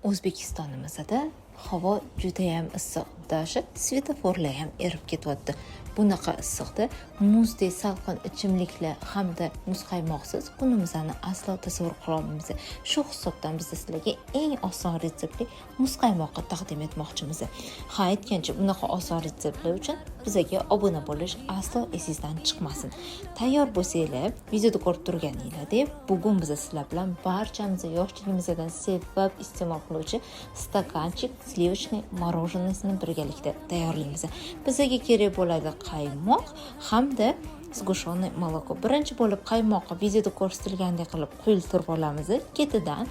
O'zbekistonimizda havo juda ham issiq, даже svetoforlar ham erib ketyapti. Bunaqa issiqda muzdek salqin ichimliklar hamda muzqaymoqsiz kunimizni aslo tasavvur qila olmaymiz. Shu hisobdan biz sizlarga eng oson retseptli muzqaymoqni taqdim etmoqchimiz. Ha, aytgancha bunaqa oson retseptlar uchun bizga obuna bo'lish aslo esingizdan chiqmasin. Tayyor bo'lsanglar, videoda ko'rib turganingizdek, bugun biz sizlar bilan barchamiz yoshligimizdan sevib iste'mol qiluvchi stakanchik sливочный мороженыйni birgalikda tayyorlaymiz. Bizga kerak bo'ladi qaymoq hamda sgushonoy moloko. Birinchi bo'lib qaymoqni videoda ko'rsatilgandek qilib quyiltirib olamiz. Ketidan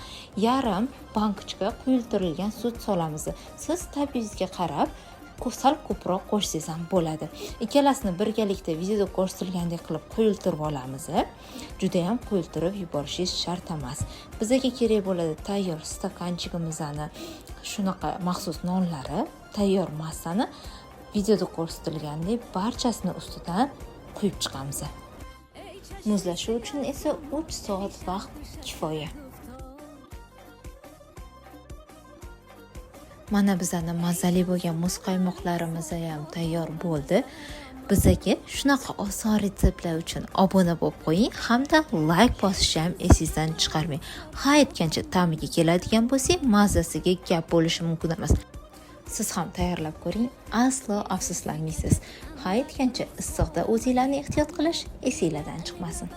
yarim bankacha quyiltirilgan sut solamiz. Siz tabingizga qarab sal ko'proq qo'shsangiz ham bo'ladi. Ikkalasini birgalikda videoda ko'rsatilgandek qilib quyiltirib olamiz. Juda ham quyiltirib yuborishingiz shart emas. Bizga kerak bo'ladi tayyor stakanchigimizni, shunaqa maxsus nonlari, tayyor massani videoda ko'rsatilgandek barchasini ustidan quyib chiqamiz. Muzlashuv uchun esa 3 soat vaqt kifoya. Mana bizning mazali bo'lgan muzqaymoqlarimiz ham tayyor bo'ldi. Bizga shunaqa oson retseptlar uchun obuna bo'lib qo'ying hamda like bosishni ham esingizdan chiqarmang. Ha, aytgancha ta'miga keladigan bo'lsa, mazasiga gap bo'lishi mumkin emas. Siz ham tayyorlab ko'ring, aslo afsuslanmaysiz. Ha, aytgancha issiqda o'zingizlarni ehtiyot qilish esingizdan chiqmasin.